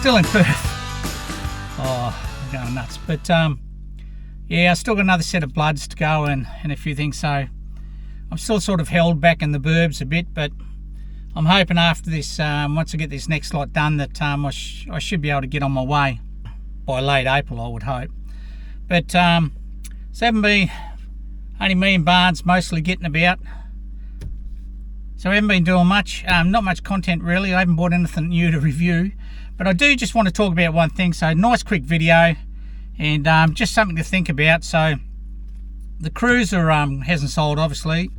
still in Perth. Oh, I'm going nuts. But yeah, I still got another set of bloods to go and a few things, so I'm still sort of held back in the burbs a bit, but I'm hoping after this, once I get this next lot done, that I should be able to get on my way by late April, I would hope. But so haven't been, only me and Barnes mostly getting about. So I haven't been doing much, not much content really. I haven't bought anything new to review, but I do just want to talk about one thing. So nice quick video, and just something to think about. So the Cruiser hasn't sold, obviously,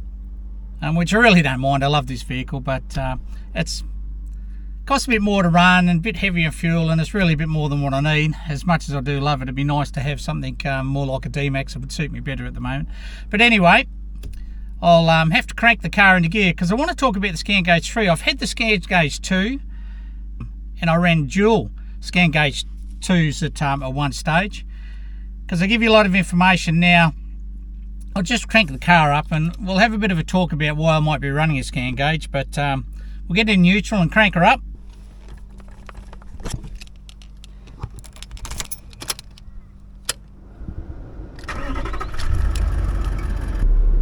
which I really don't mind. I love this vehicle, but it's costs a bit more to run and a bit heavier fuel, and it's really a bit more than what I need. As much as I do love it, it'd be nice to have something more like a D-Max. It would suit me better at the moment. But anyway, I'll have to crank the car into gear because I want to talk about the Scanguage 3. I've had the Scanguage 2, and I ran dual Scanguage 2s at one stage, because I give you a lot of information now. I'll just crank the car up and we'll have a bit of a talk about why I might be running a Scanguage, but we'll get in neutral and crank her up.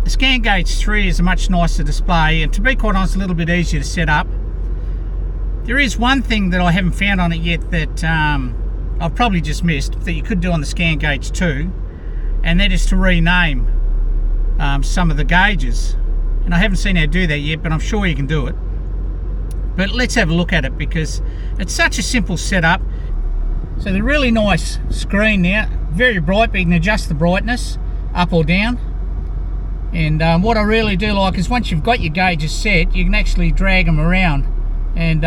The Scanguage 3 is a much nicer display, and to be quite honest, a little bit easier to set up. There is one thing that I haven't found on it yet that I've probably just missed, that you could do on the Scanguage 2, and that is to rename some of the gauges. And I haven't seen how to do that yet, but I'm sure you can do it. But let's have a look at it, because it's such a simple setup. So the really nice screen now, very bright, but you can adjust the brightness up or down. And what I really do like is once you've got your gauges set, you can actually drag them around and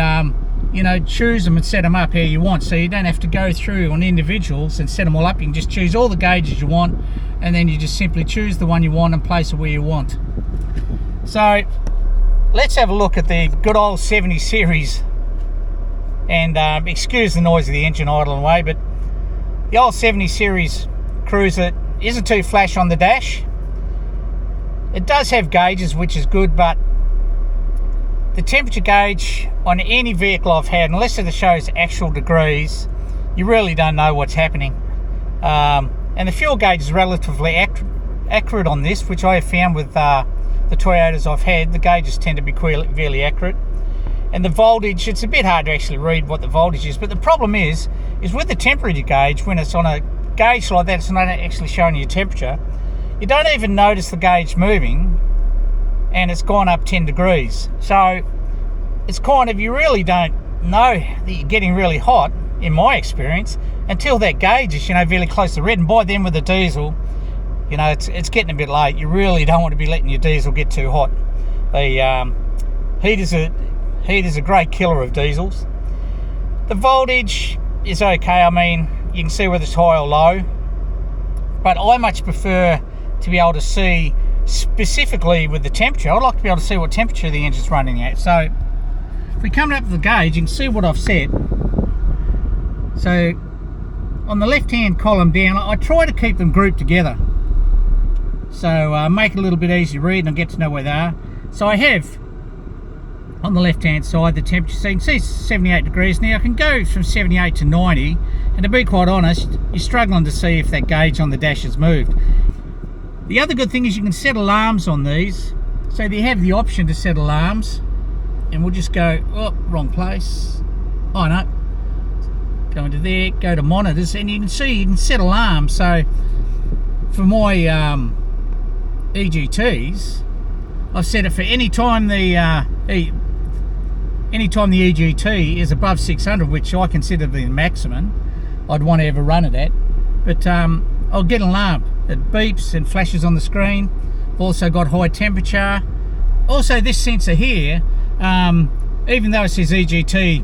you know, choose them and set them up how you want, so you don't have to go through on individuals and set them all up. You can just choose all the gauges you want, and then you just simply choose the one you want and place it where you want. So let's have a look at the good old 70 series, and excuse the noise of the engine idling away, but the old 70 series Cruiser isn't too flash on the dash. It does have gauges, which is good, but the temperature gauge on any vehicle I've had, unless it shows actual degrees, you really don't know what's happening. And the fuel gauge is relatively accurate on this, which I have found with the Toyotas I've had. The gauges tend to be fairly accurate. And the voltage, it's a bit hard to actually read what the voltage is, but the problem is with the temperature gauge, when it's on a gauge like that, it's not actually showing you temperature. You don't even notice the gauge moving, and it's gone up 10 degrees. So it's kind of, you really don't know that you're getting really hot, in my experience, until that gauge is, you know, really close to red. And by then with the diesel, you know, it's getting a bit late. You really don't want to be letting your diesel get too hot. The heat is a great killer of diesels. The voltage is okay. I mean, you can see whether it's high or low, but I much prefer to be able to see specifically with the temperature. I'd like to be able to see what temperature the engine's running at. So if we come up to the gauge, you can see what I've set. So on the left hand column down, I try to keep them grouped together, so make it a little bit easier to read and I'll get to know where they are. So I have on the left hand side the temperature, so you can see it's 78 degrees. Now I can go from 78 to 90, and to be quite honest, you're struggling to see if that gauge on the dash has moved. The other good thing is you can set alarms on these, so you have the option to set alarms. And we'll just go, oh, wrong place. Oh no, go into there, go to monitors, and you can see you can set alarms. So for my EGTs, I've set it for any time the EGT is above 600, which I consider the maximum I'd want to ever run it at. But I'll get an alarm. It beeps and flashes on the screen. I've also got high temperature. Also, this sensor here, even though it says EGT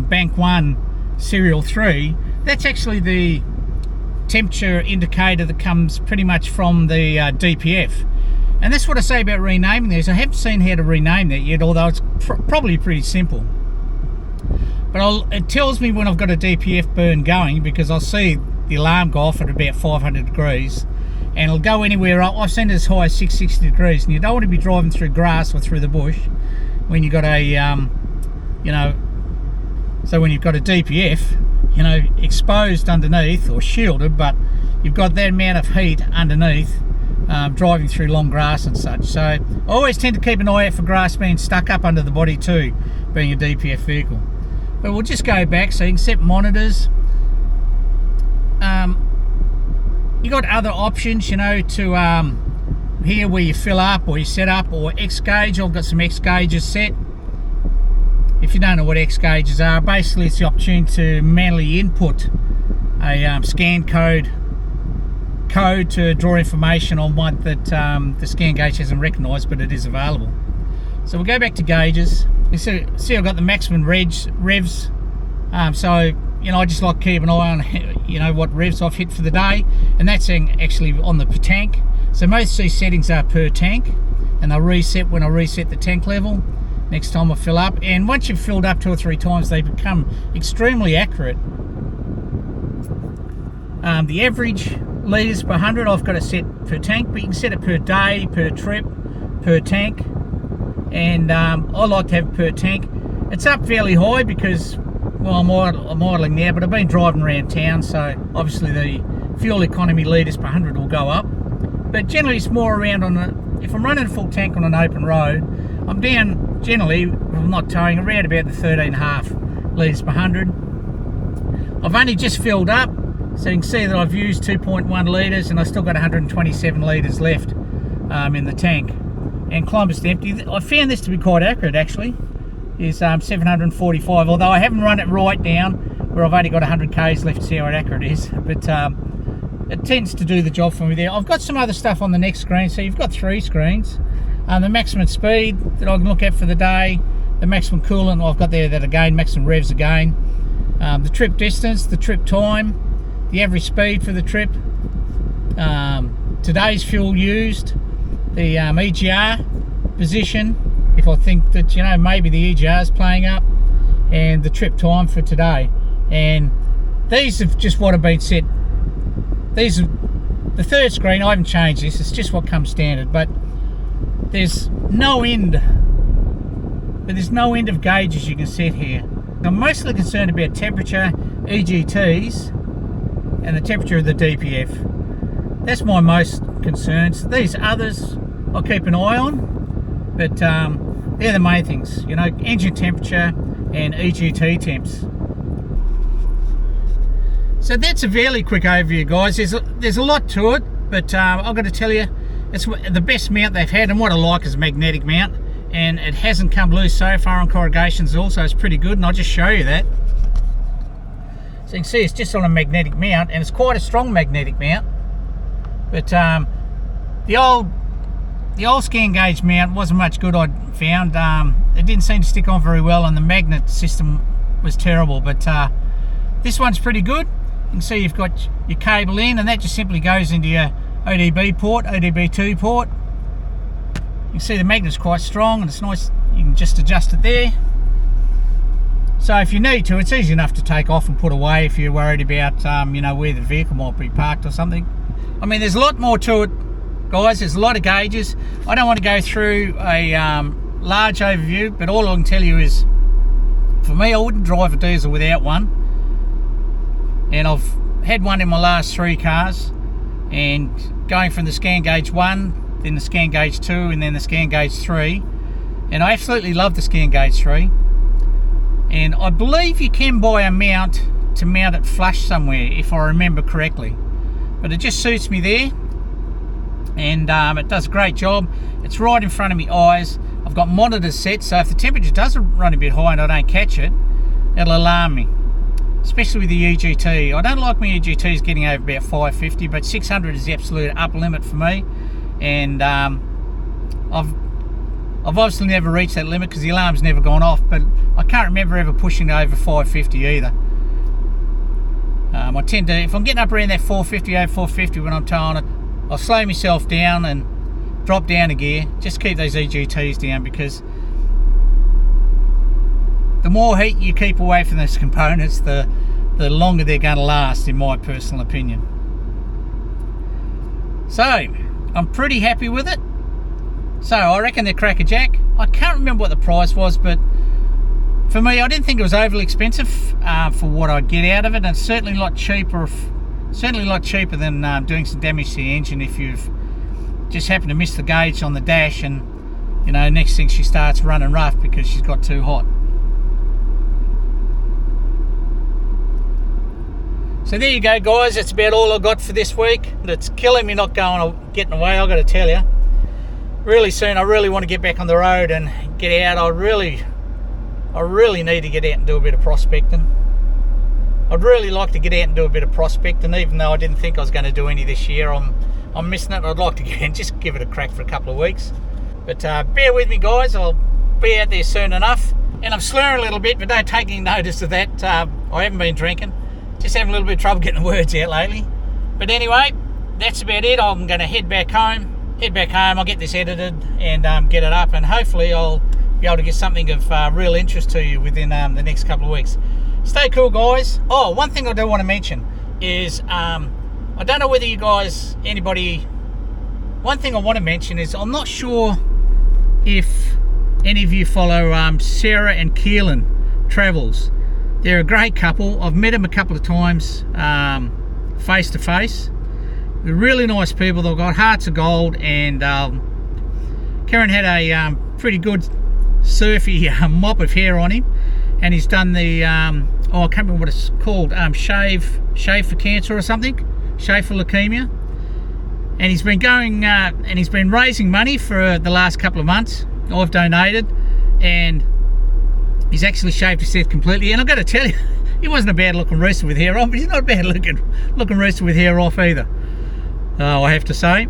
Bank 1 Serial 3, that's actually the temperature indicator that comes pretty much from the DPF. And that's what I say about renaming these. I haven't seen how to rename that yet, although it's probably pretty simple. But it tells me when I've got a DPF burn going, because I'll see the alarm go off at about 500 degrees, and it'll go anywhere up. I've seen it as high as 660 degrees, and you don't want to be driving through grass or through the bush when you've got a, you know, so when you've got a DPF, you know, exposed underneath or shielded, but you've got that amount of heat underneath, driving through long grass and such. So I always tend to keep an eye out for grass being stuck up under the body too, being a DPF vehicle. But we'll just go back so you can set monitors. You got other options, you know, to here where you fill up or you set up, or X gauge. I've got some X gauges set. If you don't know what X gauges are, basically it's the opportunity to manually input a scan code to draw information on one that the scan gauge hasn't recognised, but it is available. So we'll go back to gauges. You see I've got the maximum revs. So, you know, I just like to keep an eye on, you know, what revs I've hit for the day, and that's actually on the per tank. So most of these settings are per tank, and they'll reset when I reset the tank level next time I fill up. And once you've filled up 2 or 3 times, they become extremely accurate. The average litres per 100 I've got it set per tank, but you can set it per day, per trip, per tank, and I like to have it per tank. It's up fairly high because, well, I'm idling now, but I've been driving around town, so obviously the fuel economy litres per 100 will go up. But generally it's more around if I'm running a full tank on an open road, I'm down generally, I'm not towing, around about the 13.5 litres per 100. I've only just filled up, so you can see that I've used 2.1 litres and I've still got 127 litres left in the tank. And kilometres empty. I found this to be quite accurate actually, is 745, although I haven't run it right down where I've only got 100 k's left to see how accurate it is, but it tends to do the job for me there. I've got some other stuff on the next screen, so you've got 3 screens. The maximum speed that I can look at for the day, the maximum coolant I've got there that again, maximum revs again, the trip distance, the trip time, the average speed for the trip, today's fuel used, the EGR position, if I think that, you know, maybe the EGR is playing up, and the trip time for today. And these have just what have been set. These are the 3rd screen. I haven't changed this, it's just what comes standard, but there's no end of gauges you can set here. I'm mostly concerned about temperature, EGTs, and the temperature of the DPF. That's my most concerns. These others I'll keep an eye on, but they're the main things, you know, engine temperature and EGT temps. So that's a fairly quick overview, guys. There's a lot to it, but I've got to tell you, it's the best mount they've had, and what I like is magnetic mount, and it hasn't come loose so far on corrugations also. It's pretty good, and I'll just show you that. So you can see it's just on a magnetic mount, and it's quite a strong magnetic mount. But the old scan gauge mount wasn't much good, I found. It didn't seem to stick on very well, and the magnet system was terrible. But this one's pretty good. You can see you've got your cable in, and that just simply goes into your ODB port, ODB2 port. You can see the magnet's quite strong, and it's nice. You can just adjust it there. So if you need to, it's easy enough to take off and put away if you're worried about, you know, where the vehicle might be parked or something. I mean, there's a lot more to it, guys. There's a lot of gauges. I don't want to go through a large overview, but all I can tell you is, for me, I wouldn't drive a diesel without one. And I've had one in my last 3 cars, and going from the Scanguage 1, then the Scanguage 2, and then the Scanguage 3, and I absolutely love the Scanguage 3. And I believe you can buy a mount to mount it flush somewhere, if I remember correctly, but it just suits me there, and it does a great job. It's right in front of my eyes. I've got monitors set, so if the temperature does run a bit high and I don't catch it, it'll alarm me, especially with the EGT. I don't like my EGTs getting over about 550, but 600 is the absolute upper limit for me, and I've obviously never reached that limit because the alarm's never gone off, but I can't remember ever pushing it over 550 either. I tend to, if I'm getting up around that 450, over 450 when I'm towing it, I'll slow myself down and drop down a gear, just keep those EGTs down, because the more heat you keep away from those components, the longer they're going to last, in my personal opinion. So I'm pretty happy with it. So I reckon they're crackerjack. I can't remember what the price was, but For me, I didn't think it was overly expensive for what I get out of it, and it's certainly a lot cheaper. Certainly a lot cheaper than doing some damage to the engine if you've just happened to miss the gauge on the dash, and you know, next thing she starts running rough because she's got too hot. So there you go, guys. That's about all I got for this week. It's killing me not getting away, I've got to tell you. Really soon, I really want to get back on the road and get out. I really need to get out and do a bit of prospecting. I'd really like to get out and do a bit of prospecting, even though I didn't think I was going to do any this year. I'm missing it. I'd like to get in, just give it a crack for a couple of weeks. But bear with me, guys. I'll be out there soon enough. And I'm slurring a little bit, but don't take any notice of that. I haven't been drinking. Just having a little bit of trouble getting the words out lately. But anyway, that's about it. I'm going to head back home. I'll get this edited and get it up, and hopefully I'll be able to get something of real interest to you within the next couple of weeks. Stay cool, guys. Oh, one thing I do want to mention is I don't know whether you guys, one thing I want to mention is I'm not sure if any of you follow Sarah and Keelan Travels. They're a great couple. I've met them a couple of times face to face. They're really nice people. They've got hearts of gold, and Karen had a pretty good surfy mop of hair on him, and he's done the I can't remember what it's called, shave for cancer or something, shave for leukemia, and he's been going and he's been raising money for the last couple of months. I've donated, and he's actually shaved his head completely, and I've got to tell you, he wasn't a bad looking rooster with hair on, but he's not a bad looking rooster with hair off either, I have to say.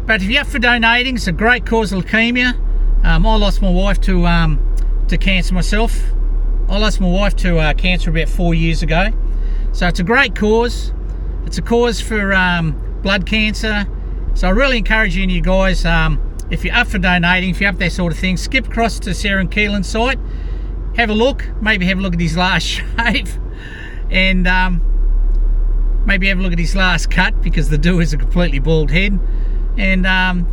But if you're up for donating, it's a great cause of leukemia. I lost my wife to cancer myself. I lost my wife to cancer about 4 years ago. So it's a great cause. It's a cause for blood cancer. So I really encourage you guys, if you're up for donating, if you're up for that sort of thing, skip across to Sarah and Keelan's site, have a look, maybe have a look at his last shave, and maybe have a look at his last cut, because the do is a completely bald head, and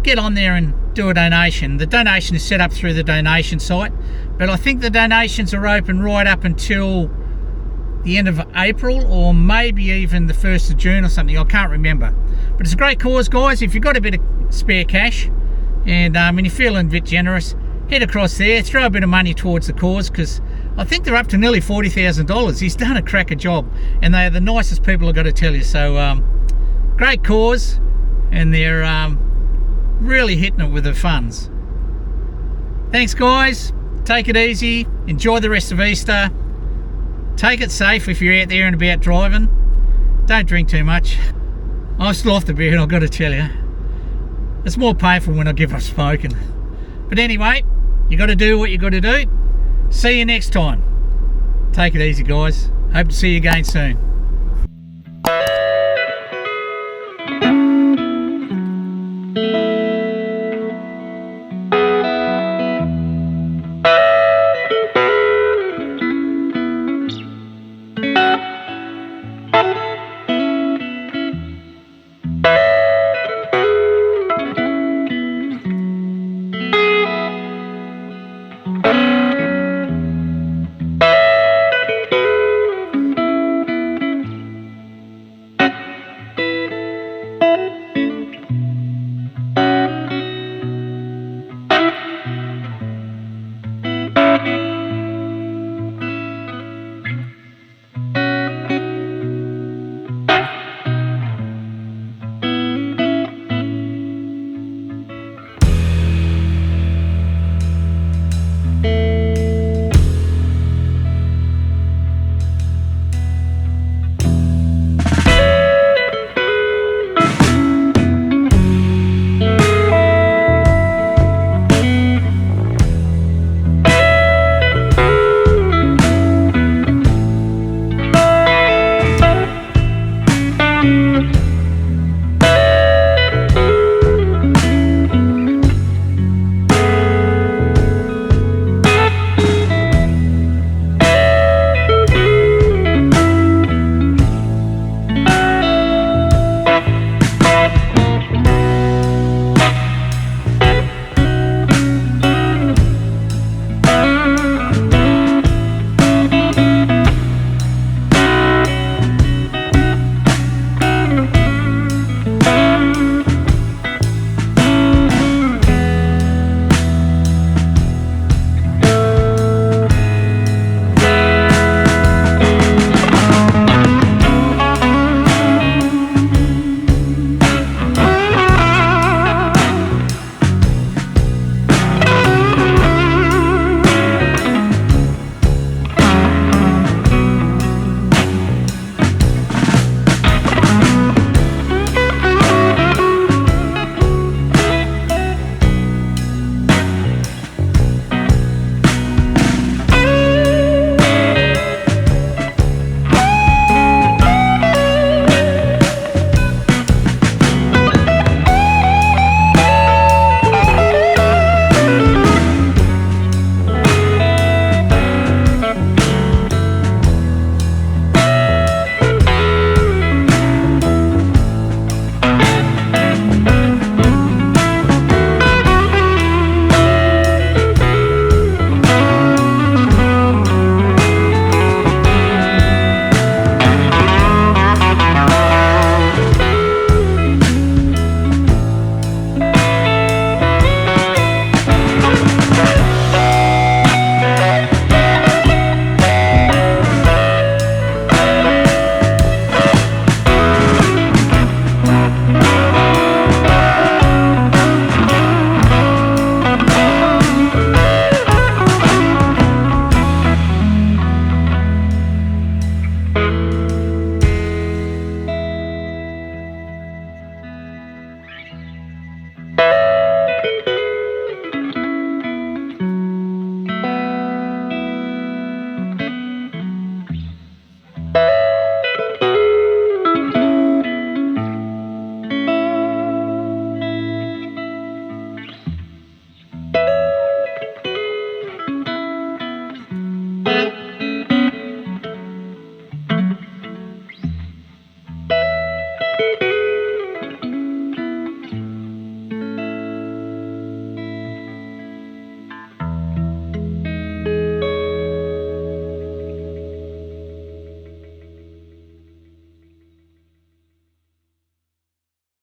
get on there and do a donation. The donation is set up through the donation site, but I think the donations are open right up until the end of April, or maybe even the 1st of June or something. I can't remember. But it's a great cause, guys. If you've got a bit of spare cash, and you're feeling a bit generous, head across there, throw a bit of money towards the cause, because I think they're up to nearly $40,000. He's done a cracker job, and they are the nicest people, I've got to tell you. So great cause, and they're really hitting it with the funds. Thanks, guys. Take it easy. Enjoy the rest of Easter. Take it safe if you're out there and about driving. Don't drink too much. I'm still off the beer, and I've got to tell you, it's more painful when I give up smoking. But anyway, you got to do what you got to do. See you next time. Take it easy, guys. Hope to see you again soon.